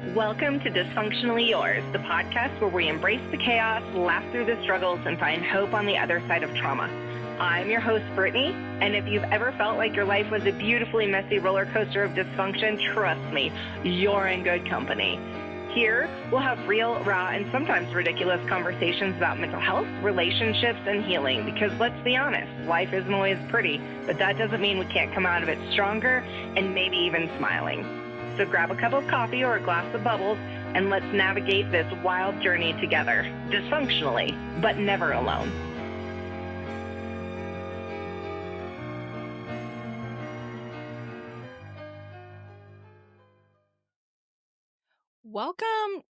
Welcome to Dysfunctionally Yours, the podcast where we embrace the chaos, laugh through the struggles, and find hope on the other side of trauma. I'm your host, Brittany, and if you've ever felt like your life was a beautifully messy roller coaster of dysfunction, trust me, you're in good company. Here, we'll have real, raw, and sometimes ridiculous conversations about mental health, relationships, and healing, because let's be honest, life isn't always pretty, but that doesn't mean we can't come out of it stronger and maybe even smiling. So grab a cup of coffee or a glass of bubbles, and let's navigate this wild journey together, dysfunctionally, but never alone. Welcome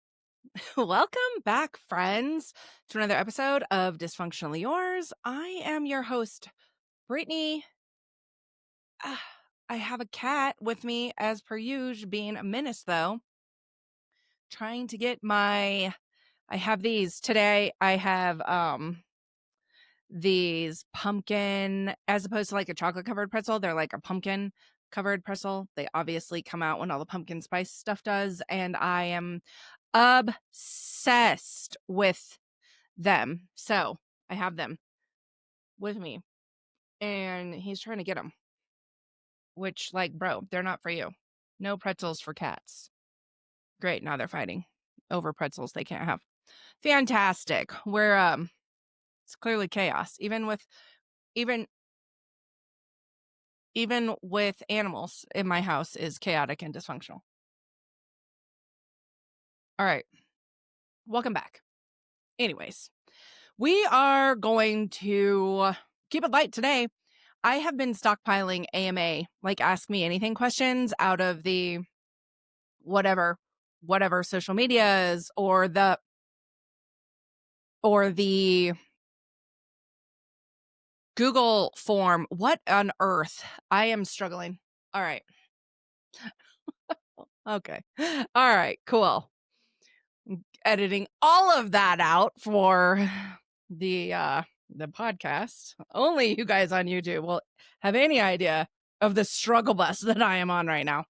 back, friends, to another episode of Dysfunctionally Yours. I am your host, Brittany. I have a cat with me, as per usual, being a menace, though. Trying to get I have these. Today, I have these pumpkin, as opposed to like a chocolate-covered pretzel. They're like a pumpkin-covered pretzel. They obviously come out when all the pumpkin spice stuff does, and I am obsessed with them. So I have them with me, and he's trying to get them, which, like, bro, they're not for you. No pretzels for cats. Great. Now they're fighting over pretzels they can't have. Fantastic. It's clearly chaos. Even with animals in my house is chaotic and dysfunctional. All right. Welcome back. Anyways, we are going to keep it light today. I have been stockpiling AMA, like ask me anything questions, out of the whatever social medias or the Google form. What on earth? I am struggling. All right. Okay. All right, cool. Editing all of that out for the podcast. Only you guys on YouTube will have any idea of the struggle bus that I am on right now.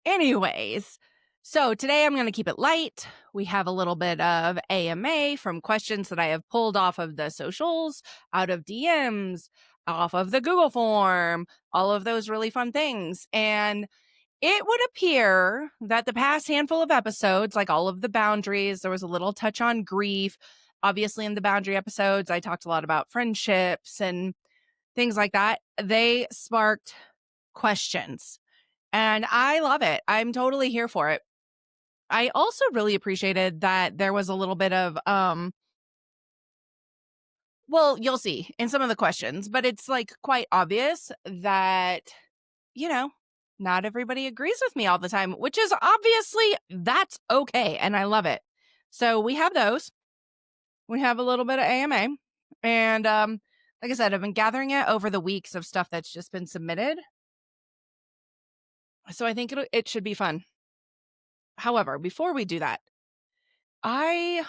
Anyways, so today I'm going to keep it light. We have a little bit of AMA from questions that I have pulled off of the socials, out of DMs, off of the Google form, all of those really fun things. And it would appear that the past handful of episodes, like all of the boundaries, there was a little touch on grief. Obviously, in the boundary episodes, I talked a lot about friendships and things like that. They sparked questions. And I love it. I'm totally here for it. I also really appreciated that there was a little bit of, well, you'll see in some of the questions, but it's like quite obvious that, not everybody agrees with me all the time, which is obviously that's okay. And I love it. So we have those. We have a little bit of AMA. And like I said, I've been gathering it over the weeks of stuff that's just been submitted. So I think it should be fun. However, before we do that, I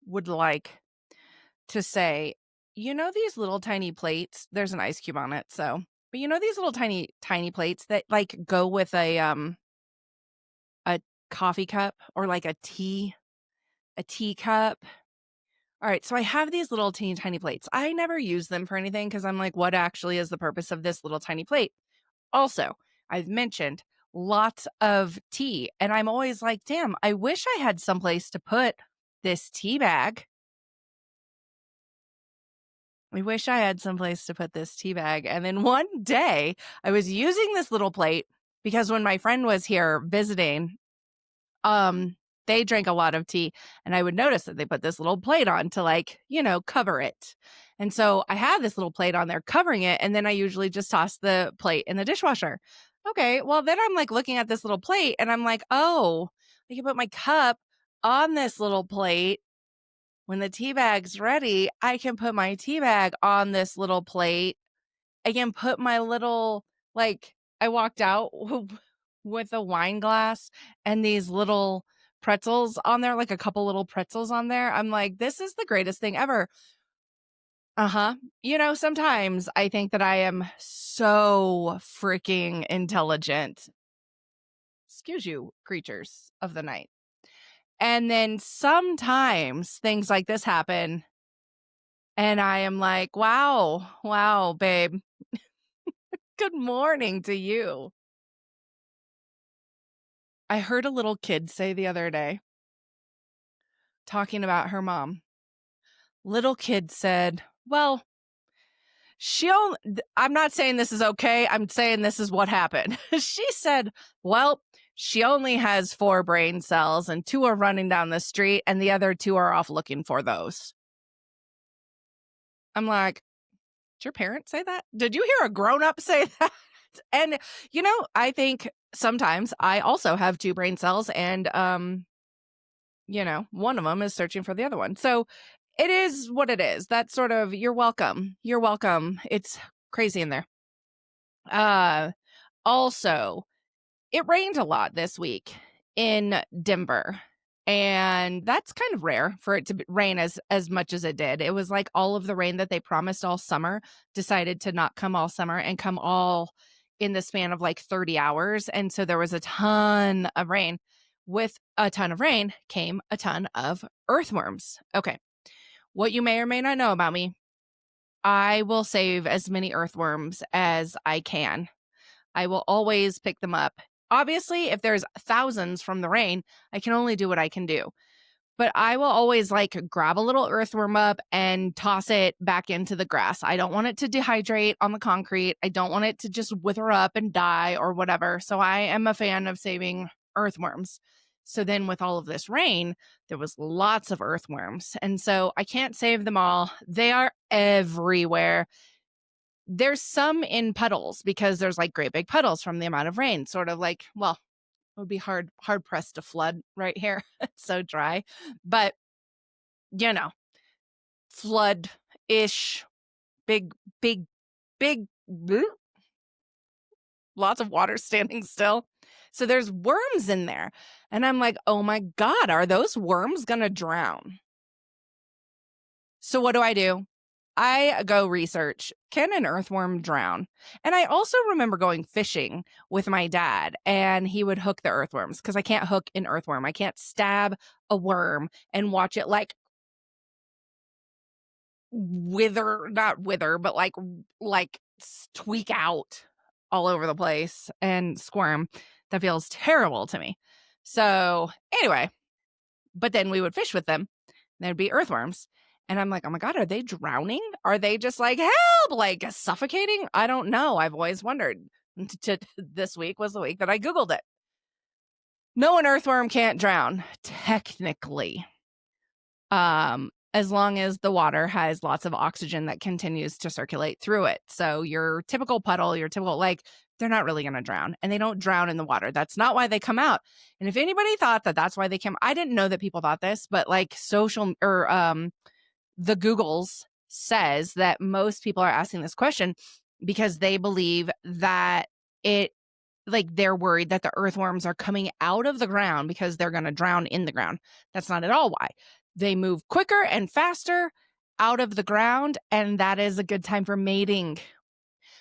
would like to say, these little tiny plates, there's an ice cube on it. So, but these little tiny plates that like go with a coffee cup or like a tea cup. All right. So I have these little teeny tiny plates. I never use them for anything because I'm like, what actually is the purpose of this little tiny plate? Also, I've mentioned lots of tea, and I'm always like, damn, I wish I had someplace to put this tea bag. I wish I had someplace to put this tea bag. And then one day I was using this little plate because when my friend was here visiting, they drank a lot of tea, and I would notice that they put this little plate on to like, cover it. And so I had this little plate on there covering it. And then I usually just toss the plate in the dishwasher. Okay. Well, then I'm like looking at this little plate and I'm like, oh, I can put my cup on this little plate. When the tea bag's ready, I can put my tea bag on this little plate. I can put my little, like, I walked out with a wine glass and these little pretzels on there, like a couple little pretzels on there. I'm like, this is the greatest thing ever. Sometimes I think that I am so freaking intelligent. excuse you, creatures of the night. And then sometimes things like this happen. And I am like, wow, babe. Good morning to you. I heard a little kid say the other day, talking about her mom. Little kid said, well, I'm not saying this is okay. I'm saying this is what happened. She said, well, she only has 4 brain cells and 2 are running down the street and the other 2 are off looking for those. I'm like, did your parents say that? Did you hear a grown-up say that? And, I think sometimes I also have 2 brain cells and, one of them is searching for the other one. So it is what it is. That's sort of, you're welcome. You're welcome. It's crazy in there. Also, it rained a lot this week in Denver. And that's kind of rare for it to rain as much as it did. It was like all of the rain that they promised all summer decided to not come all summer and come all in the span of like 30 hours. And so there was a ton of rain. With a ton of rain came a ton of earthworms. Okay. What you may or may not know about me, I will save as many earthworms as I can. I will always pick them up. Obviously, if there's thousands from the rain, I can only do what I can do. But I will always grab a little earthworm up and toss it back into the grass. I don't want it to dehydrate on the concrete. I don't want it to just wither up and die or whatever. So I am a fan of saving earthworms. So then with all of this rain, there was lots of earthworms. And so I can't save them all. They are everywhere. There's some in puddles because there's great big puddles from the amount of rain, sort of it would be hard pressed to flood right here. It's so dry, but flood-ish, big, bleh, lots of water standing still. So there's worms in there. And I'm like, oh my God, are those worms going to drown? So what do? I go research, can an earthworm drown? And I also remember going fishing with my dad and he would hook the earthworms because I can't hook an earthworm. I can't stab a worm and watch it not wither, but tweak out all over the place and squirm. That feels terrible to me. So anyway, but then we would fish with them. There'd be earthworms. And I'm like, oh my God, are they drowning? Are they just help, suffocating? I don't know. I've always wondered. This week was the week that I Googled it. No, an earthworm can't drown, technically. As long as the water has lots of oxygen that continues to circulate through it. So your typical puddle, they're not really going to drown and they don't drown in the water. That's not why they come out. And if anybody thought that that's why they came, I didn't know that people thought this, but social or, the Googles says that most people are asking this question because they believe that they're worried that the earthworms are coming out of the ground because they're going to drown in the ground. That's not at all why. They move quicker and faster out of the ground, and that is a good time for mating.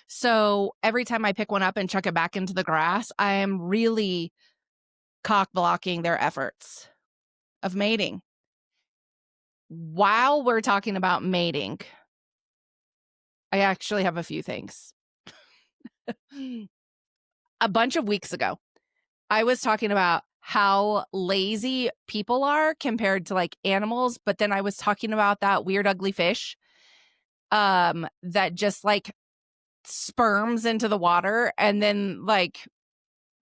So every time I pick one up and chuck it back into the grass, I am really cock blocking their efforts of mating. While we're talking about mating, I actually have a few things. A bunch of weeks ago, I was talking about how lazy people are compared to animals, but then I was talking about that weird ugly fish that just sperms into the water and then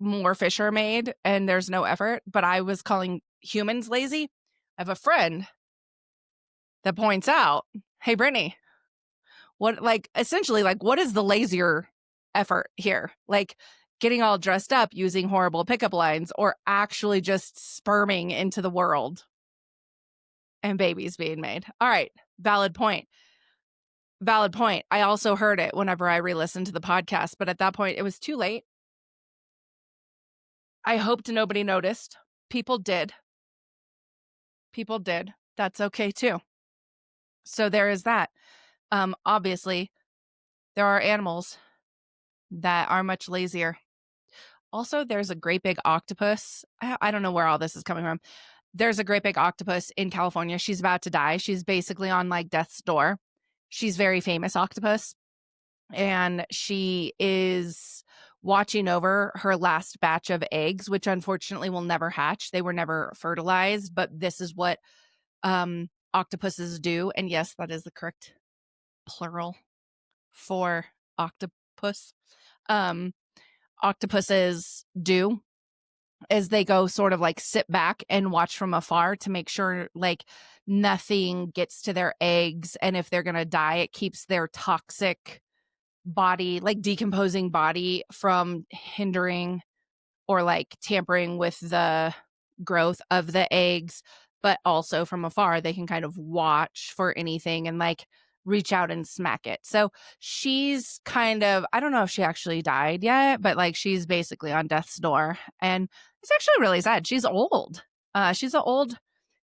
more fish are made and there's no effort, but I was calling humans lazy. I have a friend that points out, hey, Brittany, what essentially what is the lazier effort here? Getting all dressed up using horrible pickup lines or actually just sperming into the world and babies being made. All right. Valid point. I also heard it whenever I re-listened to the podcast, but at that point it was too late. I hoped nobody noticed. People did. That's okay too. So there is that. Obviously, there are animals that are much lazier. Also, there's a great big octopus. I don't know where all this is coming from. There's a great big octopus in California. She's about to die. She's basically on like death's door. She's very famous octopus. And she is watching over her last batch of eggs, which unfortunately will never hatch. They were never fertilized, but this is what octopuses do. And yes, that is the correct plural for octopus. Octopuses do is they go sort of like sit back and watch from afar to make sure like nothing gets to their eggs. And if they're going to die, it keeps their toxic body, like decomposing body, from hindering or like tampering with the growth of the eggs. But also from afar, they can kind of watch for anything and like reach out and smack it. So she's kind of, I don't know if she actually died yet, but like she's basically on death's door. And it's actually really sad. She's old.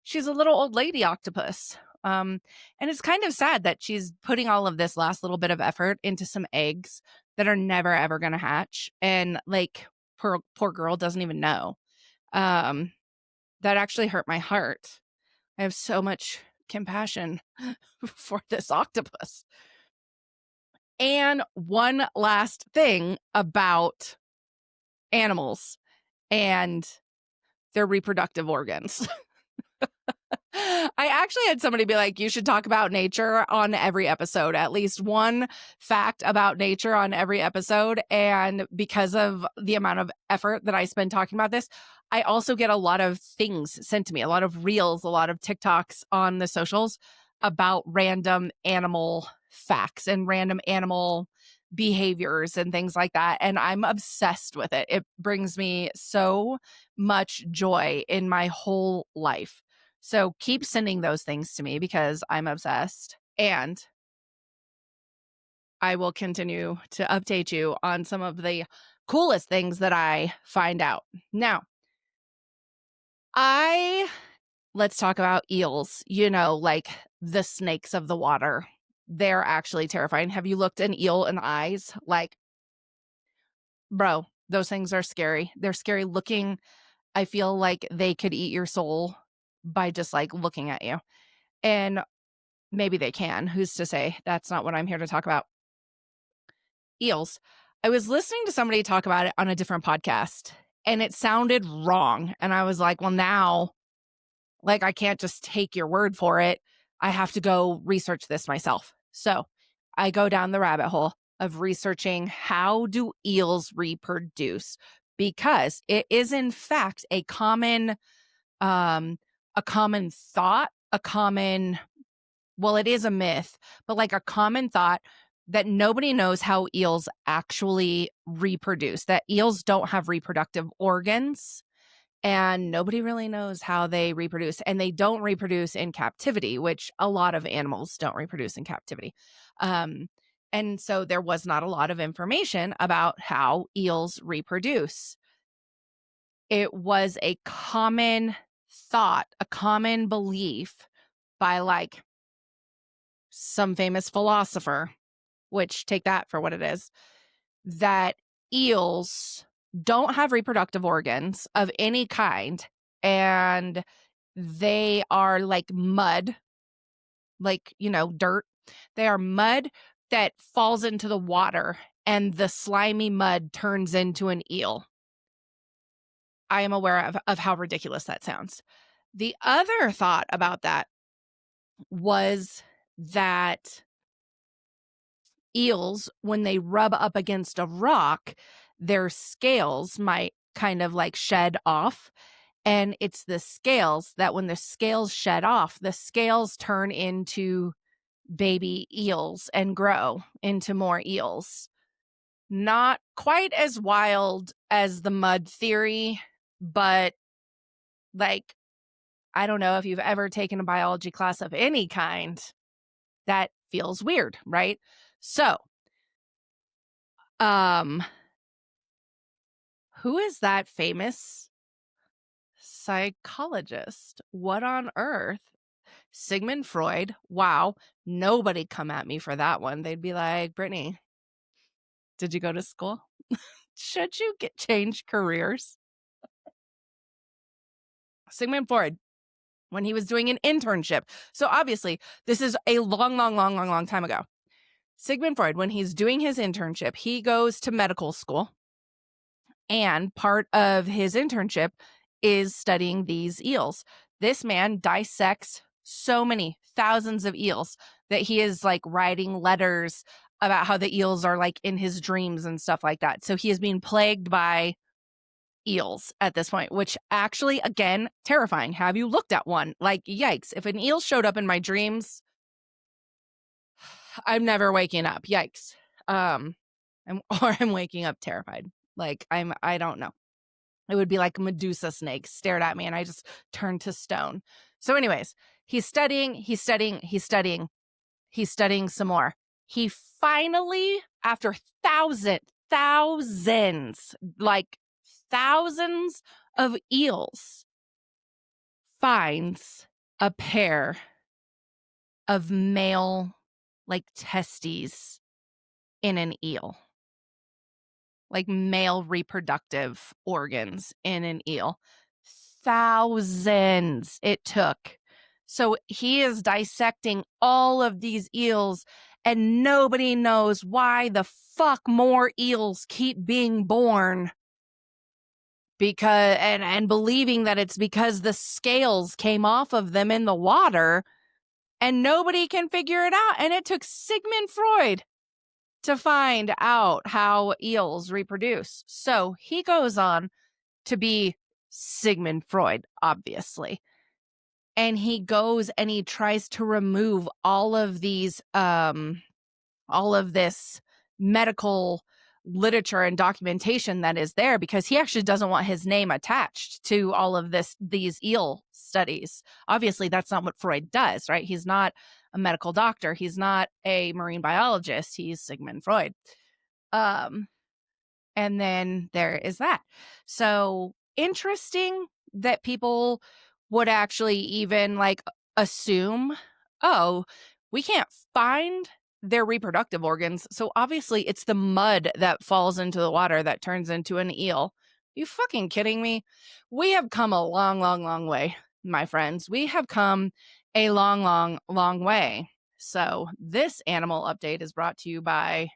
She's a little old lady octopus. And it's kind of sad that she's putting all of this last little bit of effort into some eggs that are never ever going to hatch. And like poor girl doesn't even know. That actually hurt my heart. I have so much compassion for this octopus. And one last thing about animals and their reproductive organs. I actually had somebody be like, you should talk about nature on every episode, at least one fact about nature on every episode. And because of the amount of effort that I spend talking about this, I also get a lot of things sent to me, a lot of reels, a lot of TikToks on the socials about random animal facts and random animal behaviors and things like that. And I'm obsessed with it. It brings me so much joy in my whole life. So keep sending those things to me because I'm obsessed. And I will continue to update you on some of the coolest things that I find out. Now, let's talk about eels, like the snakes of the water. They're actually terrifying. Have you looked an eel in the eyes? Like, bro, those things are scary. They're scary looking. I feel like they could eat your soul by just like looking at you. And maybe they can. Who's to say? That's not what I'm here to talk about. Eels. I was listening to somebody talk about it on a different podcast and it sounded wrong. And I was like, well, now, like, I can't just take your word for it. I have to go research this myself. So I go down the rabbit hole of researching how do eels reproduce, because it is in fact a common thought, well, it is a myth, but like a common thought that nobody knows how eels actually reproduce, that eels don't have reproductive organs and nobody really knows how they reproduce. And they don't reproduce in captivity, which a lot of animals don't reproduce in captivity. And so there was not a lot of information about how eels reproduce. It was a common thought, a common belief by like some famous philosopher, which take that for what it is, that eels don't have reproductive organs of any kind. And they are like mud, like, dirt. They are mud that falls into the water and the slimy mud turns into an eel. I am aware of how ridiculous that sounds. The other thought about that was that eels, when they rub up against a rock, their scales might kind of like shed off. And it's the scales that when the scales shed off, the scales turn into baby eels and grow into more eels. Not quite as wild as the mud theory, but like, I don't know if you've ever taken a biology class of any kind. That feels weird, right? So, who is that famous psychologist? What on earth? Sigmund Freud. Wow. Nobody come at me for that one. They'd be like, Brittany, did you go to school? Should you change careers? Sigmund Freud, when he was doing an internship. So obviously, this is a long time ago. Sigmund Freud, when he's doing his internship, he goes to medical school. And part of his internship is studying these eels. This man dissects so many thousands of eels that he is like writing letters about how the eels are like in his dreams and stuff like that. So he is being plagued by eels at this point, which actually, again, terrifying. Have you looked at one? Like, yikes. If an eel showed up in my dreams, I'm never waking up. Yikes. Or I'm waking up terrified. Like I don't know. It would be like a Medusa snake stared at me and I just turned to stone. So anyways, he's studying some more. He finally, after thousands of eels, finds a pair of male, like, testes in an eel. Like male reproductive organs in an eel. Thousands it took. So he is dissecting all of these eels and nobody knows why the fuck more eels keep being born. Because and believing that it's because the scales came off of them in the water and nobody can figure it out. And it took Sigmund Freud to find out how eels reproduce. So he goes on to be Sigmund Freud, obviously. And he goes and he tries to remove all of these, all of this medical literature and documentation that is there because he actually doesn't want his name attached to all of these eel studies. Obviously, that's not what Freud does, right? He's not a medical doctor. He's not a marine biologist. He's Sigmund Freud. And then there is that. So interesting that people would actually even like assume, oh, we can't find their reproductive organs. So obviously it's the mud that falls into the water that turns into an eel. You fucking kidding me? We have come a long way, my friends. We have come a long way. So this animal update is brought to you by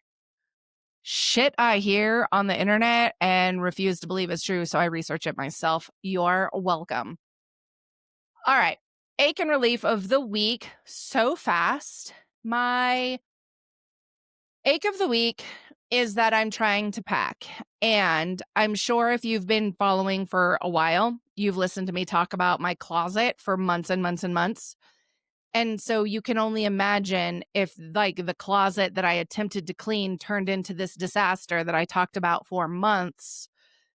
shit I hear on the internet and refuse to believe is true, so I research it myself. You're welcome. All right. Ache and relief of the week. So fast. My ache of the week is that I'm trying to pack. And I'm sure if you've been following for a while, you've listened to me talk about my closet for months and months and months. And so you can only imagine if like the closet that I attempted to clean turned into this disaster that I talked about for months.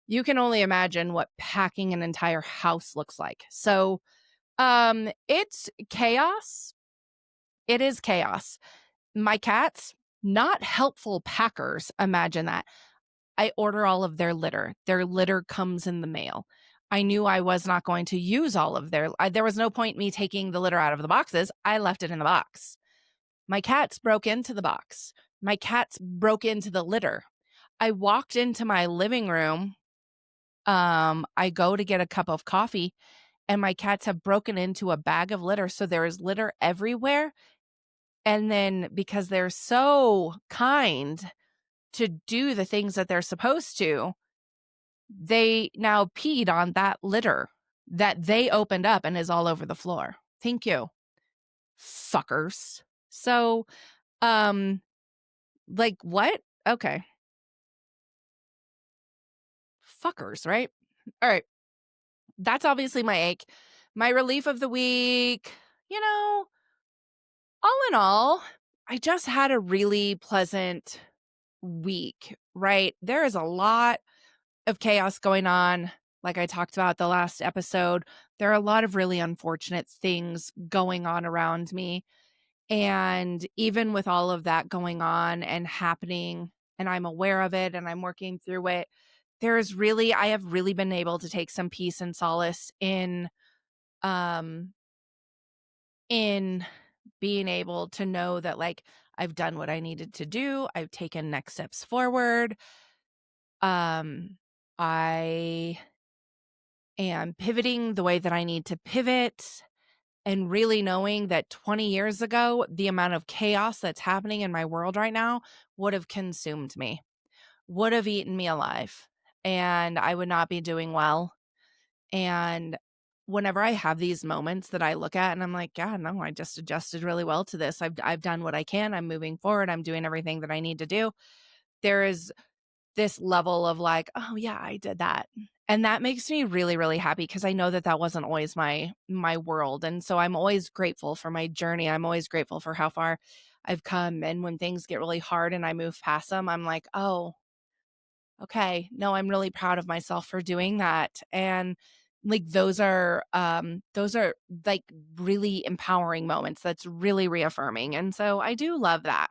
You can only imagine what packing an entire house looks like. So it's chaos. It is chaos. My cats, not helpful packers. Imagine that. I order all of their litter. Their litter comes in the mail. I knew I was not going to use all of there was no point me taking the litter out of the boxes. I left it in the box. My cats broke into the box. My cats broke into the litter. I walked into my living room. I go to get a cup of coffee and my cats have broken into a bag of litter. So there is litter everywhere. And then because they're so kind to do the things that they're supposed to, they now peed on that litter that they opened up and is all over the floor. Thank you, fuckers. So, like what? Okay. Fuckers, right? All right. That's obviously my ache. My relief of the week, all in all, I just had a really pleasant week, right? There is a lot of chaos going on. Like I talked about the last episode, there are a lot of really unfortunate things going on around me. And even with all of that going on and happening, and I'm aware of it and I'm working through it, I have really been able to take some peace and solace um, in being able to know that like I've done what I needed to do. I've taken next steps forward. I am pivoting the way that I need to pivot, and really knowing that 20 years ago, the amount of chaos that's happening in my world right now would have consumed me, would have eaten me alive, and I would not be doing well. And whenever I have these moments that I look at and I'm like, yeah, no, I just adjusted really well to this. I've done what I can. I'm moving forward. I'm doing everything that I need to do. There is this level of like, oh yeah, I did that. And that makes me really, really happy because I know that that wasn't always my world. And so I'm always grateful for my journey. I'm always grateful for how far I've come. And when things get really hard and I move past them, I'm like, oh, okay, no, I'm really proud of myself for doing that. And like those are like really empowering moments. That's really reaffirming. And so I do love that.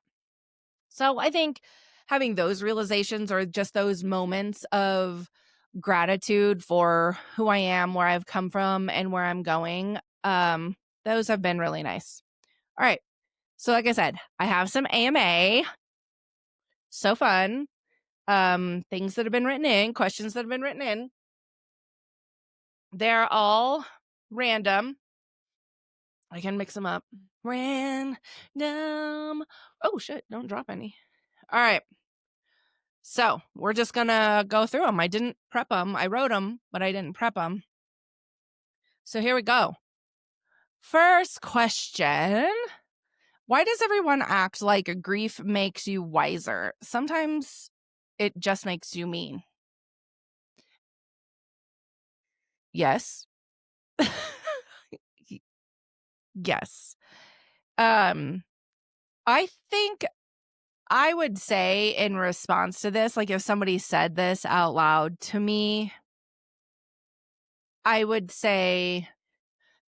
So I think having those realizations or just those moments of gratitude for who I am, where I've come from, and where I'm going, those have been really nice. All right. So like I said, I have some AMA. So fun. Things that have been written in, questions that have been written in. They're all random. I can mix them up. Random. Oh shit, don't drop any. All right. So we're just going to go through them. I didn't prep them. I wrote them, but I didn't prep them. So here we go. First question. Why does everyone act like grief makes you wiser? Sometimes it just makes you mean. Yes. Yes. I think I would say in response to this, like if somebody said this out loud to me, I would say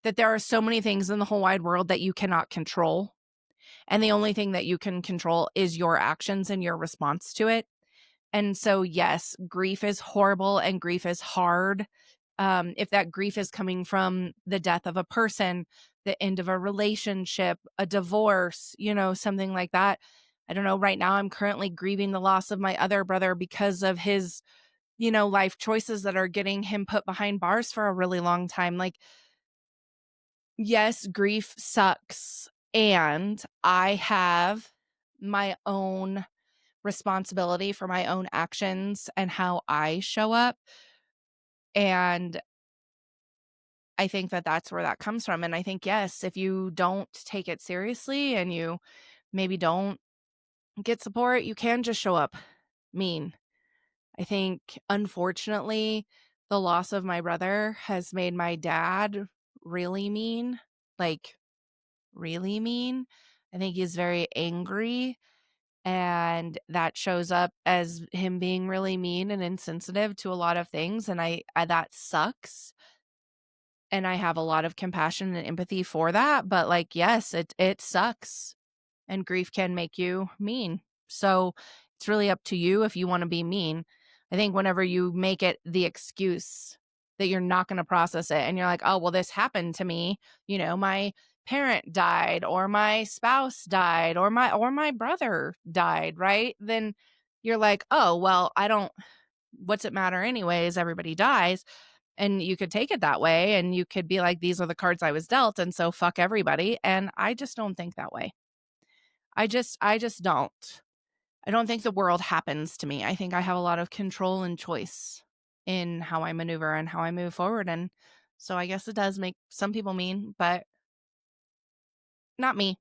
that there are so many things in the whole wide world that you cannot control. And the only thing that you can control is your actions and your response to it. And so, yes, grief is horrible and grief is hard. If that grief is coming from the death of a person, the end of a relationship, a divorce, something like that. I don't know. Right now, I'm currently grieving the loss of my other brother because of his, life choices that are getting him put behind bars for a really long time. Like, yes, grief sucks. And I have my own responsibility for my own actions and how I show up. And I think that that's where that comes from. And I think, yes, if you don't take it seriously and you maybe don't get support, you can just show up mean. I think, unfortunately, the loss of my brother has made my dad really mean, like really mean. I think he's very angry, and that shows up as him being really mean and insensitive to a lot of things. And I that sucks. And I have a lot of compassion and empathy for that. But like, yes, it sucks. And grief can make you mean. So it's really up to you if you want to be mean. I think whenever you make it the excuse that you're not going to process it and you're like, oh, well, this happened to me, my parent died or my spouse died or my brother died, right? Then you're like, oh, well, what's it matter anyways? Everybody dies. And you could take it that way and you could be like, these are the cards I was dealt. And so fuck everybody. And I just don't think that way. I just don't. I don't think the world happens to me. I think I have a lot of control and choice in how I maneuver and how I move forward. And so I guess it does make some people mean, but not me.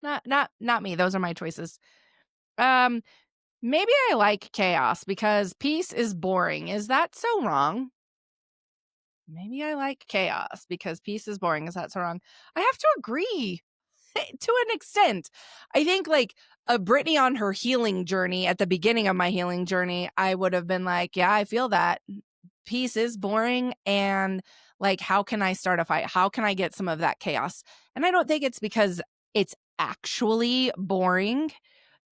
not me. Those are my choices. Um, maybe I like chaos because peace is boring. Is that so wrong? Maybe I like chaos because peace is boring. Is that so wrong? I have to agree. To an extent. I think like a Brittany on her healing journey at the beginning of my healing journey, I would have been like, yeah, I feel that peace is boring. And like, how can I start a fight? How can I get some of that chaos? And I don't think it's because it's actually boring.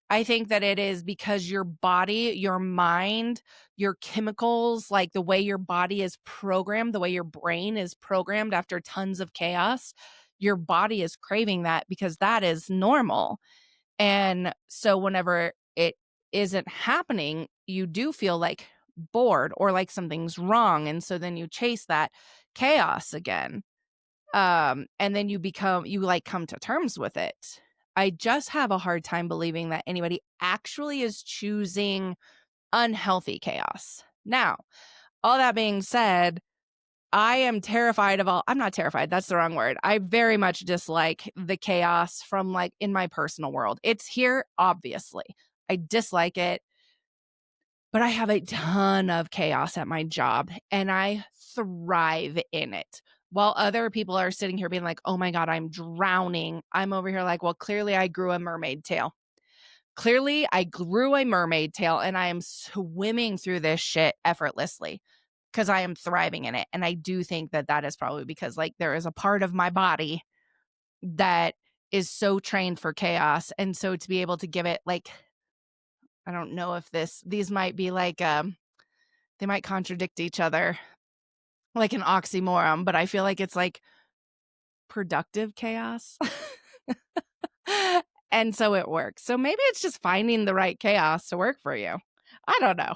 I think that it is because your body, your mind, your chemicals, like the way your body is programmed, the way your brain is programmed after tons of chaos, your body is craving that because that is normal. And so whenever it isn't happening, you do feel like bored or like something's wrong. And so then you chase that chaos again. And then you like come to terms with it. I just have a hard time believing that anybody actually is choosing unhealthy chaos. Now, all that being said, I am terrified of I'm not terrified. That's the wrong word. I very much dislike the chaos from like in my personal world. It's here, obviously. I dislike it, but I have a ton of chaos at my job and I thrive in it. While other people are sitting here being like, oh my God, I'm drowning. I'm over here like, well, clearly I grew a mermaid tail. Clearly I grew a mermaid tail and I am swimming through this shit effortlessly because I am thriving in it. And I do think that that is probably because like there is a part of my body that is so trained for chaos. And so to be able to give it like, I don't know if these might be like, they might contradict each other like an oxymoron, but I feel like it's like productive chaos. And so it works. So maybe it's just finding the right chaos to work for you. I don't know.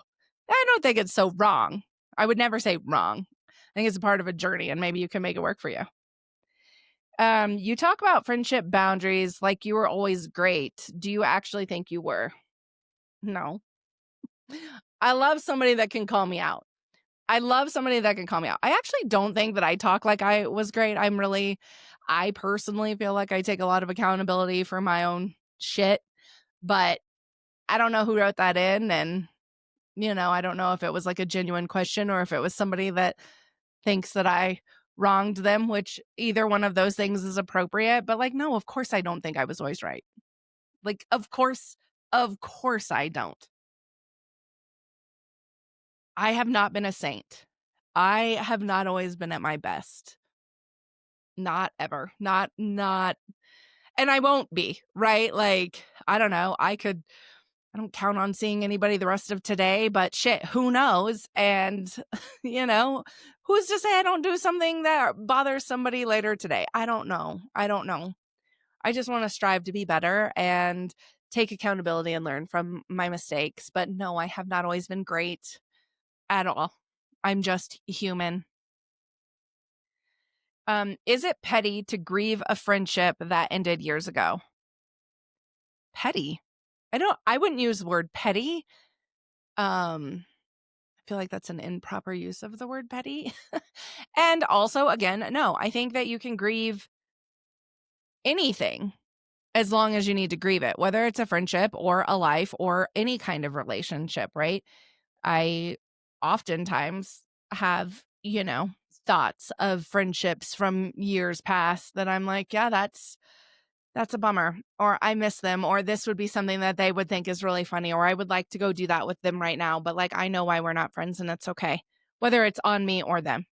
I don't think it's so wrong. I would never say wrong. I think it's a part of a journey and maybe you can make it work for you. You talk about friendship boundaries like you were always great. Do you actually think you were? No. I love somebody that can call me out. I actually don't think that I talk like I was great. I personally feel like I take a lot of accountability for my own shit, but I don't know who wrote that in. And, I don't know if it was like a genuine question or if it was somebody that thinks that I wronged them, which either one of those things is appropriate. But like, no, of course I don't think I was always right. Like, of course I don't. I have not been a saint. I have not always been at my best. Not ever. Not, and I won't be, right? Like, I don't know. I don't count on seeing anybody the rest of today, but shit, who knows? And, who's to say I don't do something that bothers somebody later today? I don't know. I just want to strive to be better and take accountability and learn from my mistakes. But no, I have not always been great at all. I'm just human. Is it petty to grieve a friendship that ended years ago? Petty? I wouldn't use the word petty. I feel like that's an improper use of the word petty. And also, again, no, I think that you can grieve anything as long as you need to grieve it, whether it's a friendship or a life or any kind of relationship, right? I oftentimes have, thoughts of friendships from years past that I'm like, yeah, that's a bummer, or I miss them, or this would be something that they would think is really funny, or I would like to go do that with them right now, but like I know why we're not friends and it's okay, whether it's on me or them,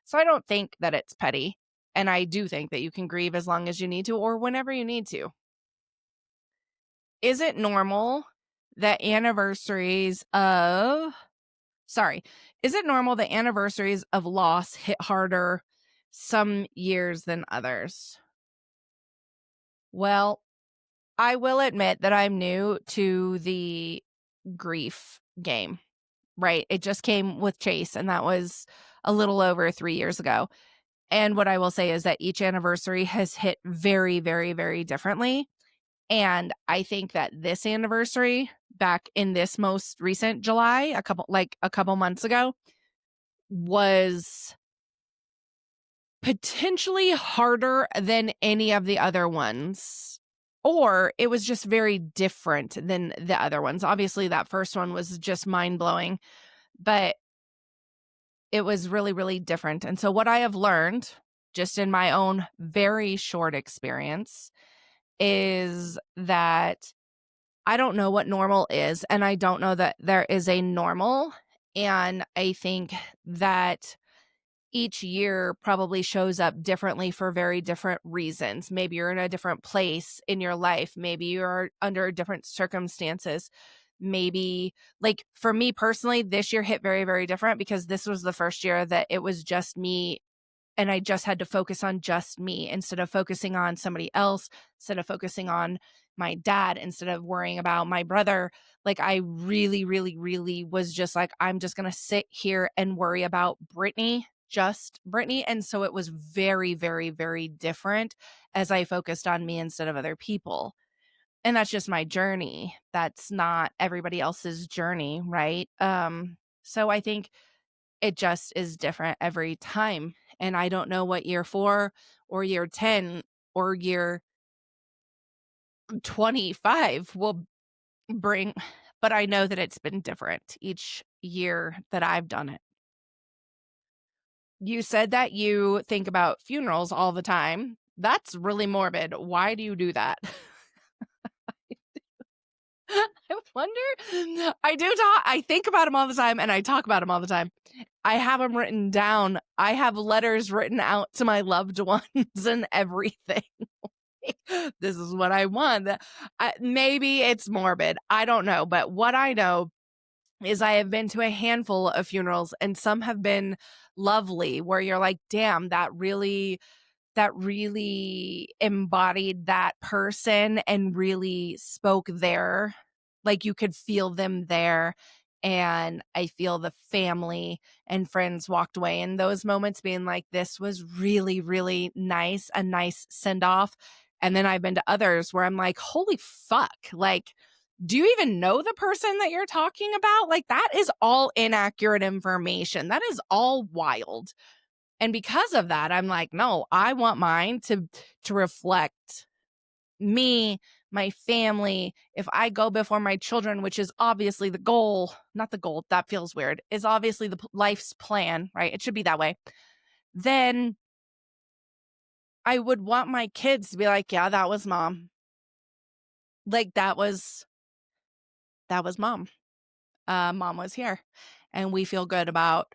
So I don't think that it's petty, and I do think that you can grieve as long as you need to or whenever you need to. Is it normal that anniversaries of loss hit harder some years than others? Well, I will admit that I'm new to the grief game, right? It just came with Chase, and that was a little over 3 years ago. And what I will say is that each anniversary has hit very, very, very differently. And I think that this anniversary, back in this most recent July, a couple months ago, was potentially harder than any of the other ones. Or it was just very different than the other ones. Obviously, that first one was just mind-blowing, but it was really, really different. And so what I have learned, just in my own very short experience, is that I don't know what normal is, and I don't know that there is a normal. And I think that each year probably shows up differently for very different reasons. Maybe you're in a different place in your life. Maybe you're under different circumstances. Maybe, like for me personally, this year hit very, very different because this was the first year that it was just me and I just had to focus on just me instead of focusing on somebody else, instead of focusing on my dad, instead of worrying about my brother. Like I really, really, really was just like, I'm just going to sit here and worry about Brittany, just Brittany. And so it was very, very, very different as I focused on me instead of other people. And that's just my journey. That's not everybody else's journey, right? So I think it just is different every time. And I don't know what year 4 or year 10 or year 25 will bring, but I know that it's been different each year that I've done it. You said that you think about funerals all the time. That's really morbid. Why do you do that? I wonder. I think about them all the time and I talk about them all the time. I have them written down. I have letters written out to my loved ones and everything. This is what I want. Maybe it's morbid. I don't know. But what I know is I have been to a handful of funerals and some have been lovely where you're like, damn, that really embodied that person and really spoke there. Like you could feel them there. And I feel the family and friends walked away in those moments being like, this was really, really nice, a nice send off. And then I've been to others where I'm like, holy fuck. Like, do you even know the person that you're talking about? Like, that is all inaccurate information. That is all wild. And because of that, I'm like, no, I want mine to reflect me, my family. If I go before my children, which is obviously the goal, not the goal, that feels weird, is obviously the life's plan, right? It should be that way. Then I would want my kids to be like, yeah, that was mom. Like that was mom. Mom was here. And uh we feel good about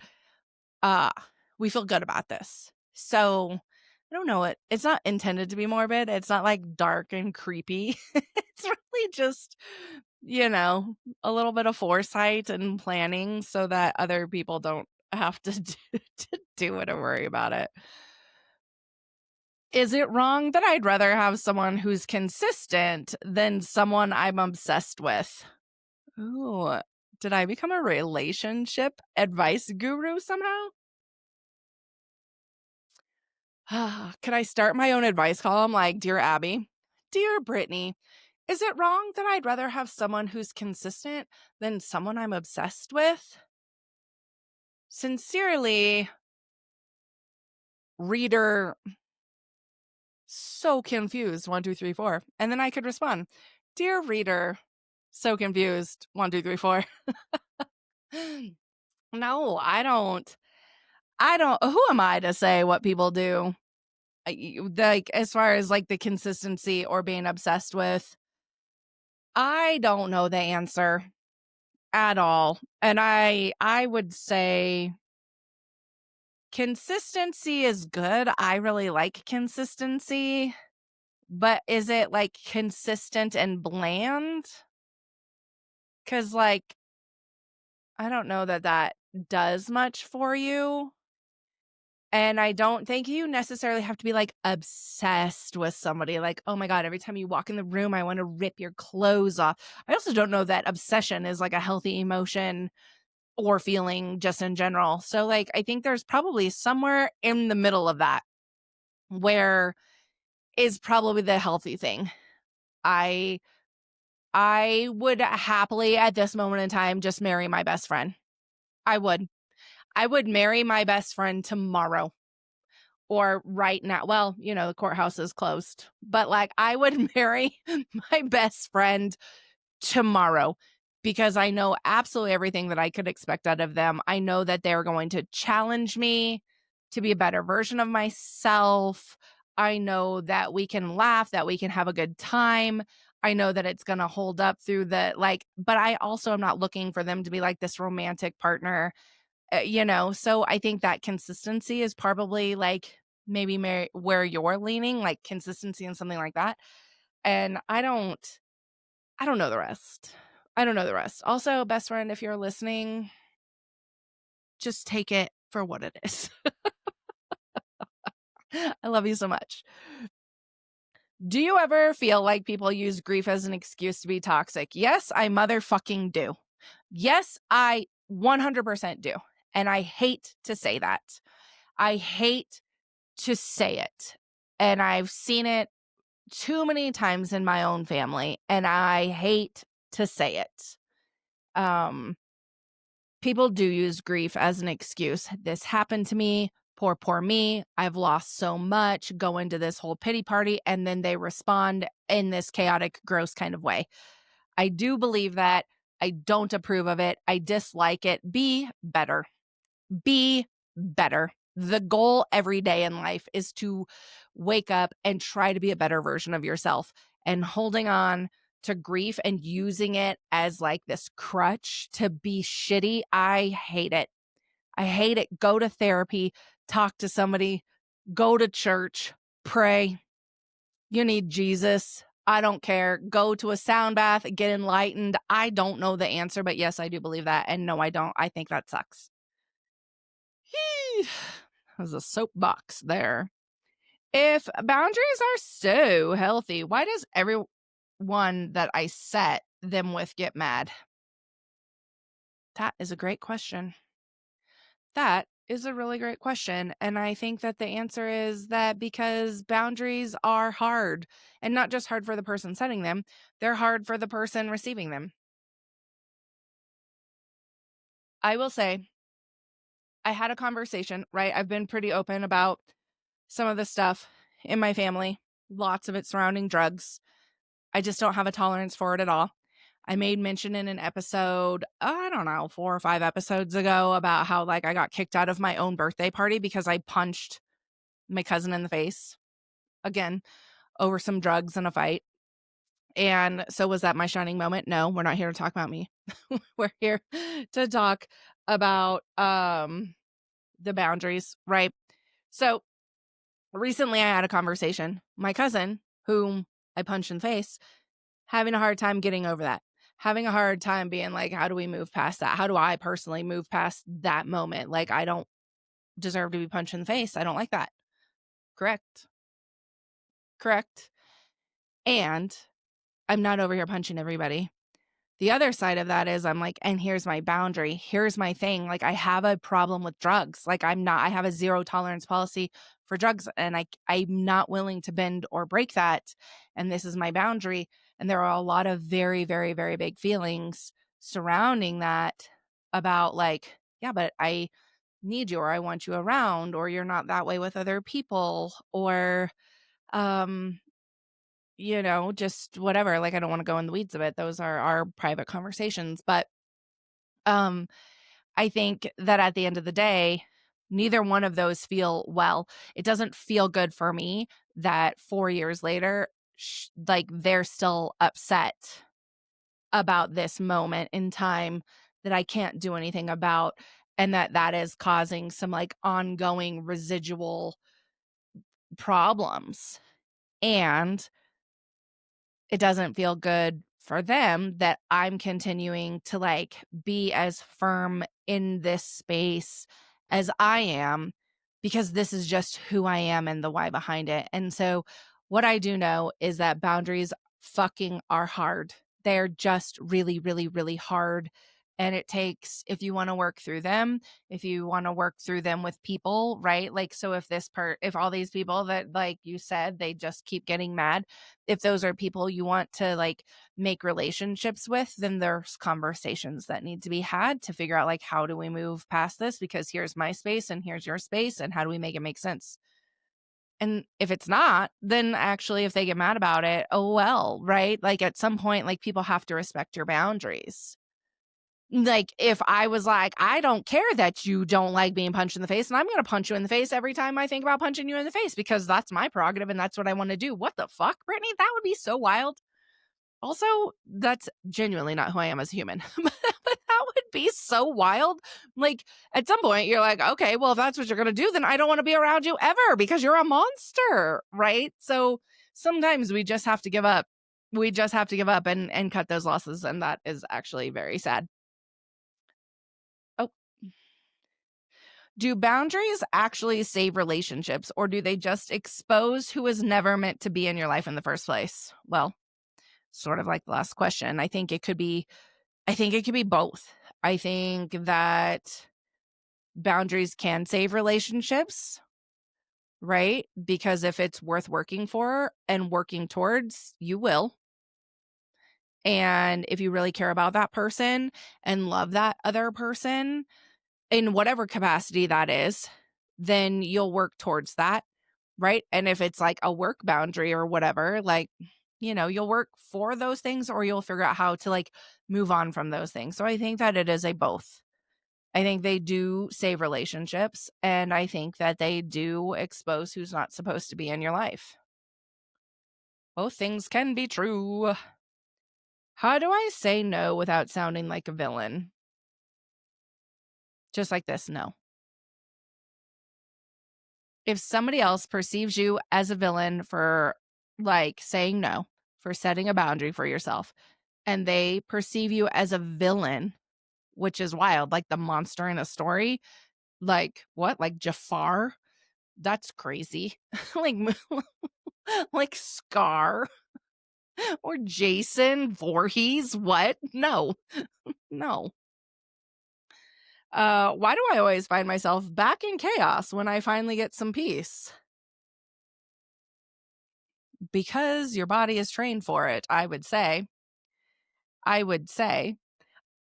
this. So I don't know, it's not intended to be morbid. It's not like dark and creepy. It's really just, a little bit of foresight and planning so that other people don't have to do it or worry about it. Is it wrong that I'd rather have someone who's consistent than someone I'm obsessed with? Ooh, did I become a relationship advice guru somehow? Could I start my own advice column like, Dear Abby, Dear Brittany, is it wrong that I'd rather have someone who's consistent than someone I'm obsessed with? Sincerely, reader, so confused, 1, 2, 3, 4. And then I could respond, Dear reader, so confused, 1, 2, 3, 4. No, I don't. Who am I to say what people do? Like, as far as like the consistency or being obsessed with, I don't know the answer at all. And I would say consistency is good. I really like consistency, but is it like consistent and bland? Cuz like I don't know that does much for you. And I don't think you necessarily have to be like obsessed with somebody. Like, oh my God, every time you walk in the room, I want to rip your clothes off. I also don't know that obsession is like a healthy emotion or feeling just in general. So, like, I think there's probably somewhere in the middle of that where is probably the healthy thing. I I would happily at this moment in time just marry my best friend. I would. I would marry my best friend tomorrow. Or right now. Well, the courthouse is closed, but like I would marry my best friend tomorrow because I know absolutely everything that I could expect out of them. I know that they're going to challenge me to be a better version of myself. I know that we can laugh, that we can have a good time. I know that it's going to hold up through but I also am not looking for them to be like this romantic partner, so I think that consistency is probably like maybe where you're leaning, like consistency and something like that. And I don't know the rest. I don't know the rest. Also, best friend, if you're listening, just take it for what it is. I love you so much. Do you ever feel like people use grief as an excuse to be toxic? Yes, I motherfucking do. Yes, I 100% do. And I hate to say that. I hate to say it. And I've seen it too many times in my own family, and I hate to say it. People do use grief as an excuse. This happened to me. Poor me. I've lost so much. Go into this whole pity party, and then they respond in this chaotic, gross kind of way. I do believe that. I don't approve of it. I dislike it. Be better. Be better. The goal every day in life is to wake up and try to be a better version of yourself. And holding on to grief and using it as like this crutch to be shitty, I hate it. I hate it. Go to therapy, talk to somebody, go to church, pray. You need Jesus. I don't care. Go to a sound bath, get enlightened. I don't know the answer, but yes, I do believe that. And no, I don't. I think that sucks. There's a soapbox there. If boundaries are so healthy, why does everyone that I set them with get mad? That is a great question. That is a really great question. And I think that the answer is that because boundaries are hard, and not just hard for the person setting them, they're hard for the person receiving them. I will say, I had a conversation, right? I've been pretty open about some of the stuff in my family, lots of it surrounding drugs. I just don't have a tolerance for it at all. I made mention in an episode, I don't know, 4 or 5 episodes ago about how like I got kicked out of my own birthday party because I punched my cousin in the face again over some drugs and a fight. And so was that my shining moment? No, we're not here to talk about me. We're here to talk about the boundaries, right? So recently I had a conversation. My cousin, whom I punched in the face, having a hard time getting over that. Having a hard time being like, how do we move past that? How do I personally move past that moment? Like, I don't deserve to be punched in the face. I don't like that. Correct. And I'm not over here punching everybody. The other side of that is I'm like, and here's my boundary. Here's my thing. Like, I have a problem with drugs. Like, I have a 0 tolerance policy for drugs, and I'm not willing to bend or break that. And this is my boundary. And there are a lot of very, very, very big feelings surrounding that about like, yeah, but I need you, or I want you around, or you're not that way with other people, or, just whatever. Like, I don't want to go in the weeds of it. Those are our private conversations. But I think that at the end of the day, neither one of those feel well. It doesn't feel good for me that 4 years later, like they're still upset about this moment in time that I can't do anything about, and that is causing some like ongoing residual problems. And it doesn't feel good for them that I'm continuing to like be as firm in this space as I am, because this is just who I am and the why behind it. And so what I do know is that boundaries fucking are hard. They're just really, really, really hard. And it takes, if you want to work through them, if you want to work through them with people, right? Like, so if all these people that, like you said, they just keep getting mad, if those are people you want to like make relationships with, then there's conversations that need to be had to figure out like, how do we move past this? Because here's my space and here's your space, and how do we make it make sense? And if it's not, then actually if they get mad about it, oh well, right? Like, at some point, like, people have to respect your boundaries. Like, if I was like, I don't care that you don't like being punched in the face, and I'm going to punch you in the face every time I think about punching you in the face because that's my prerogative and that's what I want to do. What the fuck, Brittany? That would be so wild. Also, that's genuinely not who I am as a human. But that would be so wild. Like, at some point, you're like, okay, well, if that's what you're going to do, then I don't want to be around you ever because you're a monster, right? So sometimes we just have to give up. We just have to give up and cut those losses. And that is actually very sad. Oh, Do boundaries actually save relationships, or do they just expose who was never meant to be in your life in the first place? Well, sort of like the last question. I think it could be both. I think that boundaries can save relationships, right? Because if it's worth working for and working towards, you will. And if you really care about that person and love that other person in whatever capacity that is, then you'll work towards that, right? And if it's like a work boundary or whatever, like, you'll work for those things, or you'll figure out how to like move on from those things. So I think that it is a both. I think they do save relationships, and I think that they do expose who's not supposed to be in your life. Both things can be true. How do I say no without sounding like a villain? Just like this, no. If somebody else perceives you as a villain for like saying no, for setting a boundary for yourself, and they perceive you as a villain, which is wild, like the monster in a story, like what? Like Jafar? That's crazy. like like Scar or Jason Voorhees? What? No. No. Why do I always find myself back in chaos when I finally get some peace? Because your body is trained for it, I would say.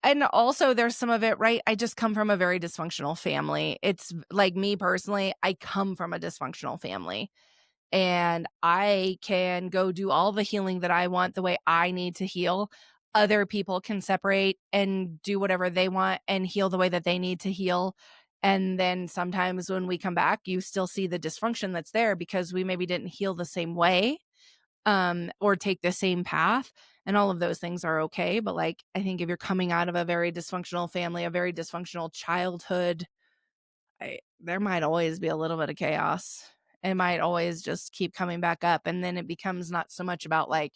And also there's some of it, right? I just come from a very dysfunctional family. It's like me personally, I come from a dysfunctional family. And I can go do all the healing that I want the way I need to heal. Other people can separate and do whatever they want and heal the way that they need to heal. And then sometimes when we come back, you still see the dysfunction that's there because we maybe didn't heal the same way, or take the same path. And all of those things are okay. But like, I think if you're coming out of a very dysfunctional family, a very dysfunctional childhood, there might always be a little bit of chaos. It might always just keep coming back up. And then it becomes not so much about like,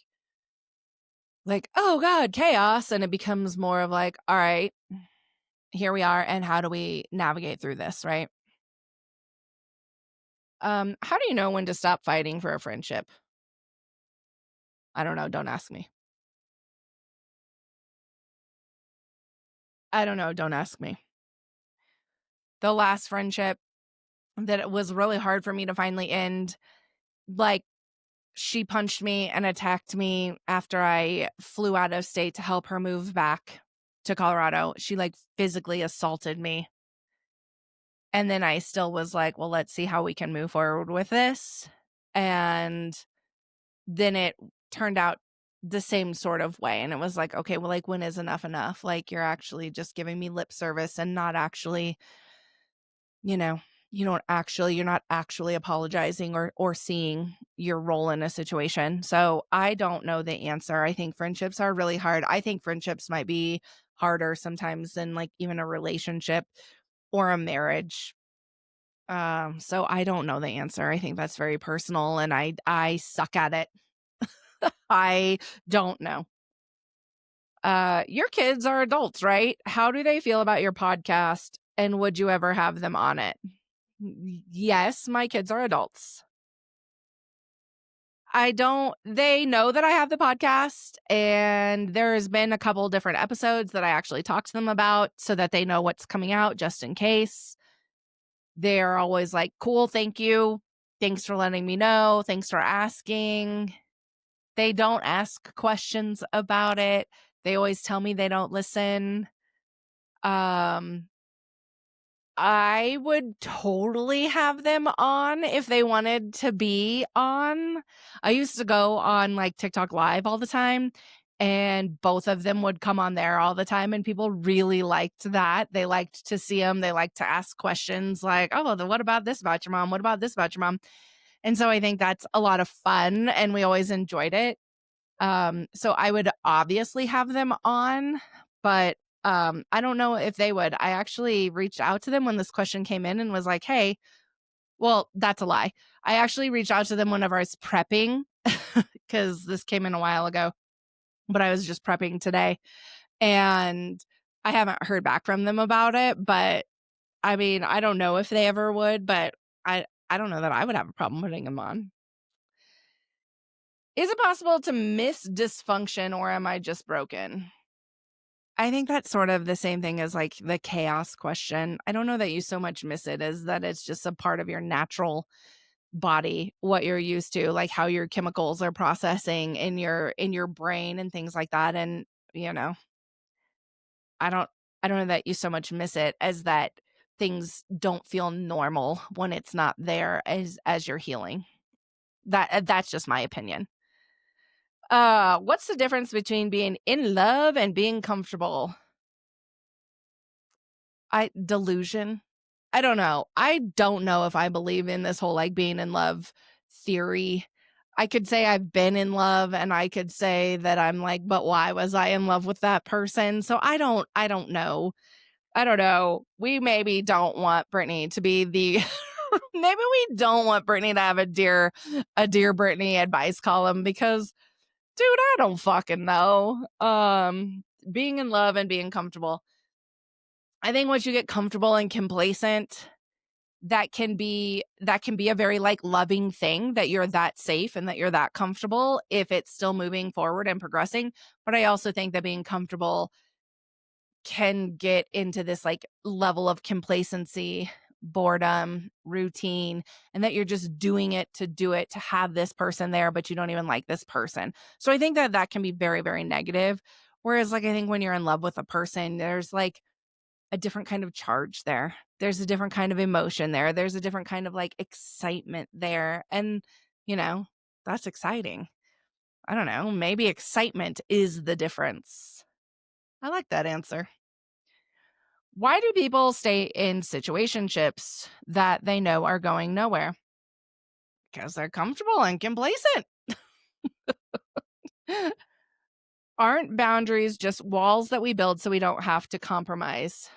oh God, chaos. And it becomes more of like, all right, here we are. And how do we navigate through this? Right. How do you know when to stop fighting for a friendship? I don't know. Don't ask me. I don't know. Don't ask me. The last friendship that it was really hard for me to finally end, like, she punched me and attacked me after I flew out of state to help her move back to Colorado. She like physically assaulted me. And then I still was like, well, let's see how we can move forward with this. And then it turned out the same sort of way. And it was like, okay, well, like, when is enough enough? Like, you're actually just giving me lip service and not actually, you're not actually apologizing or seeing your role in a situation. So I don't know the answer. I think friendships are really hard. I think friendships might be harder sometimes than like even a relationship or a marriage. So I don't know the answer. I think that's very personal, and I suck at it. I don't know. Your kids are adults, right? How do they feel about your podcast, and would you ever have them on it? Yes, my kids are adults. They know that I have the podcast, and there's been a couple different episodes that I actually talk to them about so that they know what's coming out just in case. They're always like, cool, thank you. Thanks for letting me know. Thanks for asking. They don't ask questions about it. They always tell me they don't listen. I would totally have them on if they wanted to be on. I used to go on like TikTok Live all the time, and both of them would come on there all the time, and people really liked that. They liked to see them. They liked to ask questions like, oh, well, what about this about your mom? What about this about your mom? And so I think that's a lot of fun, and we always enjoyed it. So I would obviously have them on, but I don't know if they would. I actually reached out to them when this question came in and was like, hey, well, that's a lie. I actually reached out to them whenever I was prepping because this came in a while ago, but I was just prepping today, and I haven't heard back from them about it, but I mean, I don't know if they ever would, but I don't know that I would have a problem putting them on. Is it possible to miss dysfunction or am I just broken? I think that's sort of the same thing as like the chaos question. I don't know that you so much miss it as that it's just a part of your natural body, what you're used to, like how your chemicals are processing in your brain and things like that. And, you know, I don't I don't know that you so much miss it as that things don't feel normal when it's not there as you're healing. That's just my opinion. What's the difference between being in love and being comfortable? Delusion. I don't know. I don't know if I believe in this whole like being in love theory. I could say I've been in love and I could say that I'm like, but why was I in love with that person? So I don't know. I don't know. We maybe don't want Brittany to be the maybe we don't want Brittany to have a dear Brittany advice column because dude, I don't fucking know. Being in love and being comfortable. I think once you get comfortable and complacent, that can be a very like loving thing that you're that safe and that you're that comfortable if it's still moving forward and progressing. But I also think that being comfortable can get into this like level of complacency, boredom, routine, and that you're just doing it to do it to have this person there, but you don't even like this person. So I think that that can be very, very negative. Whereas, like, I think when you're in love with a person, there's like a different kind of charge there. There's a different kind of emotion there. There's a different kind of like excitement there. And, you know, that's exciting. I don't know. Maybe excitement is the difference. I like that answer. Why do people stay in situationships that they know are going nowhere? Because they're comfortable and complacent. Aren't boundaries just walls that we build so we don't have to compromise?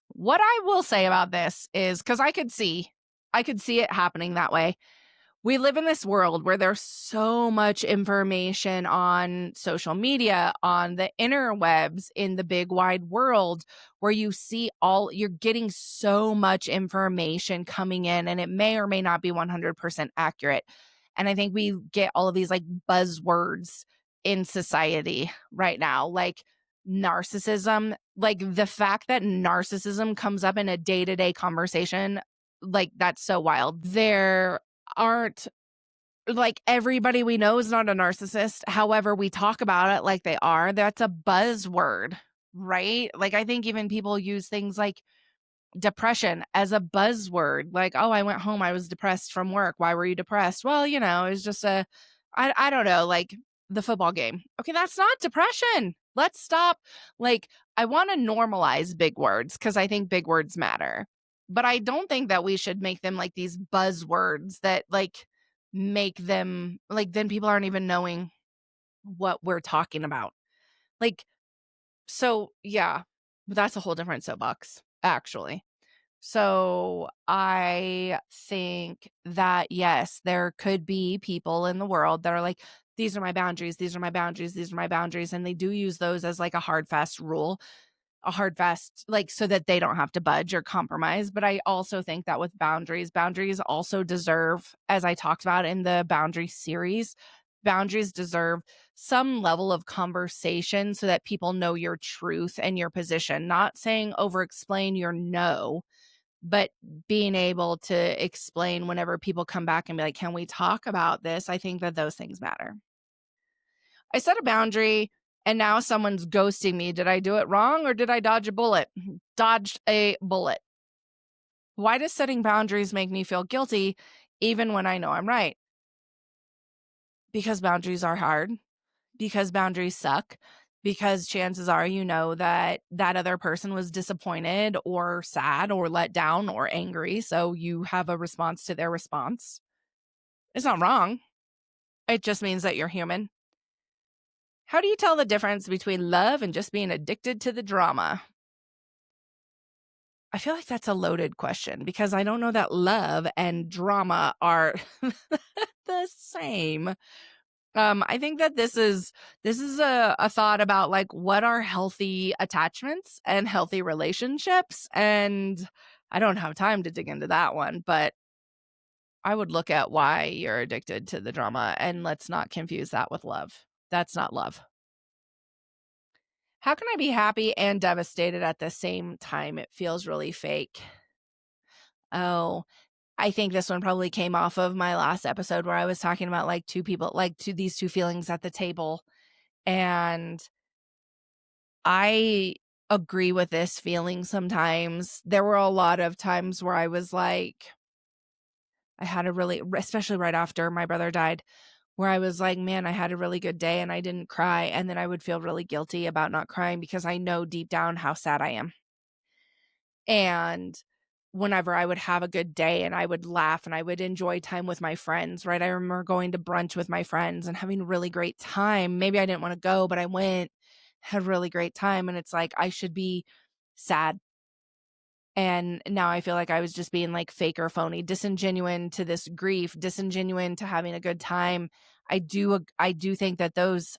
What I will say about this is because I could see it happening that way. We live in this world where there's so much information on social media, on the interwebs, in the big wide world, where you're getting so much information coming in, and it may or may not be 100% accurate. And I think we get all of these like buzzwords in society right now, like narcissism, like the fact that narcissism comes up in a day to day conversation, like that's so wild. There aren't like everybody we know is not a narcissist. However, we talk about it like they are. That's a buzzword, right? Like I think even people use things like depression as a buzzword. Like, oh, I went home, I was depressed from work. Why were you depressed? Well, you know, it's just I don't know, like the football game. Okay, that's not depression. Let's stop. Like, I want to normalize big words because I think big words matter. But I don't think that we should make them like these buzzwords that like make them like then people aren't even knowing what we're talking about. Like, so yeah, that's a whole different soapbox, actually. So I think that, yes, there could be people in the world that are like, these are my boundaries, these are my boundaries, these are my boundaries. And they do use those as like a hard, fast rule, a hard, fast, like so that they don't have to budge or compromise. But I also think that with boundaries also deserve, as I talked about in the boundary series, boundaries deserve some level of conversation so that people know your truth and your position, not saying over explain your no, but being able to explain whenever people come back and be like, "Can we talk about this?" I think that those things matter. I set a boundary and now someone's ghosting me. Did I do it wrong or did I dodge a bullet? Dodged a bullet. Why does setting boundaries make me feel guilty even when I know I'm right? Because boundaries are hard, because boundaries suck, because chances are you know that that other person was disappointed or sad or let down or angry, so you have a response to their response. It's not wrong. It just means that you're human. How do you tell the difference between love and just being addicted to the drama? I feel like that's a loaded question because I don't know that love and drama are the same. I think that this is a thought about like what are healthy attachments and healthy relationships, and I don't have time to dig into that one, but I would look at why you're addicted to the drama, and let's not confuse that with love. That's not love. How can I be happy and devastated at the same time? It feels really fake. Oh, I think this one probably came off of my last episode where I was talking about like two people, like these two feelings at the table. And I agree with this feeling sometimes. There were a lot of times where I was like, I had a really, especially right after my brother died, where I was like, man, I had a really good day and I didn't cry. And then I would feel really guilty about not crying because I know deep down how sad I am. And whenever I would have a good day and I would laugh and I would enjoy time with my friends, right? I remember going to brunch with my friends and having a really great time. Maybe I didn't want to go, but I went, had a really great time. And it's like, I should be sad. And now I feel like I was just being like fake or phony, disingenuine to this grief, disingenuine to having a good time. I do think that those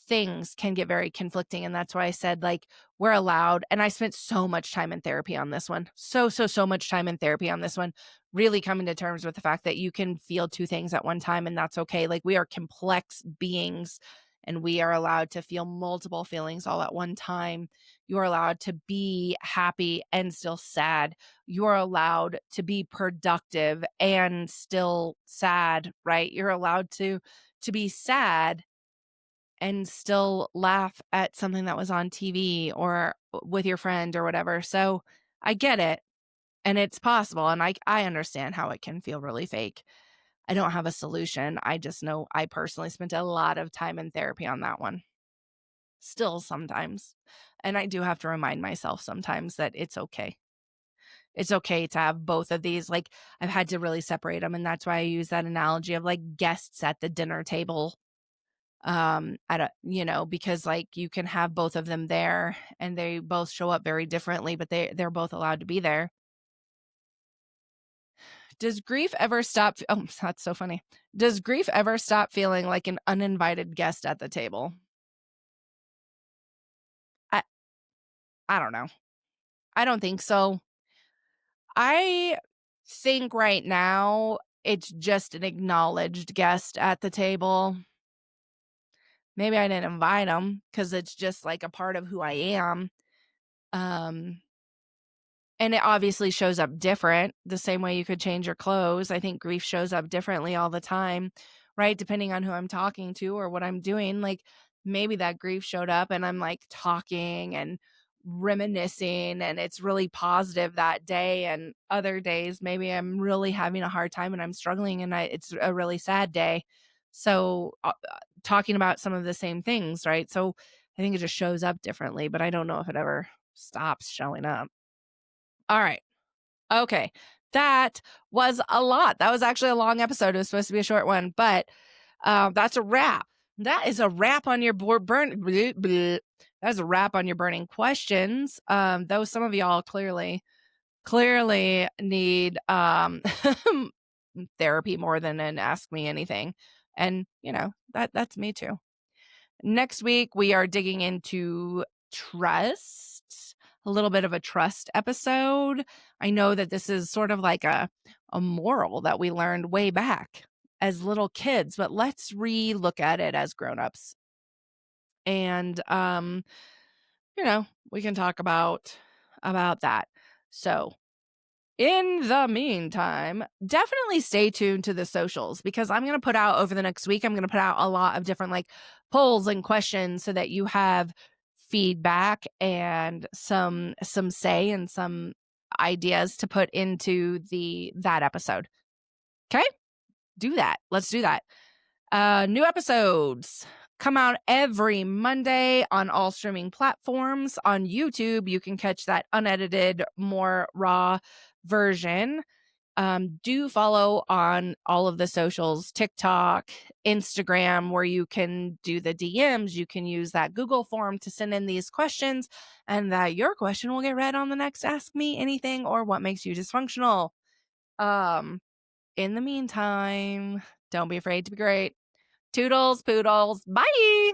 things can get very conflicting, and that's why I said, like, we're allowed, and I spent so much time in therapy on this one. So much time in therapy on this one, really coming to terms with the fact that you can feel two things at one time, and that's okay. Like, we are complex beings, and we are allowed to feel multiple feelings all at one time. You are allowed to be happy and still sad. You are allowed to be productive and still sad, right? You're allowed to be sad and still laugh at something that was on TV or with your friend or whatever. So I get it, and it's possible, and I understand how it can feel really fake. I don't have a solution. I just know I personally spent a lot of time in therapy on that one. Still sometimes. And I do have to remind myself sometimes that it's okay. It's okay to have both of these. Like, I've had to really separate them, and that's why I use that analogy of like guests at the dinner table. I don't, because like you can have both of them there and they both show up very differently, but they're both allowed to be there. Does grief ever stop? Oh, that's so funny. Does grief ever stop feeling like an uninvited guest at the table? I I don't know. I don't think so. I think right now it's just an acknowledged guest at the table. Maybe I didn't invite them because it's just like a part of who I am. Um, And it obviously shows up different, the same way you could change your clothes. I think grief shows up differently all the time, right? Depending on who I'm talking to or what I'm doing. Like, maybe that grief showed up and I'm like talking and reminiscing and it's really positive that day. And other days, maybe I'm really having a hard time and I'm struggling and it's a really sad day. So, talking about some of the same things, right? So, I think it just shows up differently, but I don't know if it ever stops showing up. All right. Okay. That was a lot. That was actually a long episode. It was supposed to be a short one, but that's a wrap. That is a wrap on your That's a wrap on your burning questions. Though some of y'all clearly need therapy more than an ask me anything. And that's me too. Next week, we are digging into trust, a little bit of a trust episode. I know that this is sort of like a moral that we learned way back as little kids, but let's re-look at it as grown-ups. And we can talk about that. So in the meantime, definitely stay tuned to the socials because I'm going to put out over the next week, I'm going to put out a lot of different like polls and questions so that you have feedback and some say and some ideas to put into that episode. Okay? Do that. Let's do that. New episodes come out every Monday on all streaming platforms. On YouTube, you can catch that unedited, more raw version. Do follow on all of the socials, TikTok, Instagram, where you can do the DMs. You can use that Google form to send in these questions, and that your question will get read on the next Ask Me Anything or What Makes You Dysfunctional. in the meantime, don't be afraid to be great. Toodles, poodles. Bye.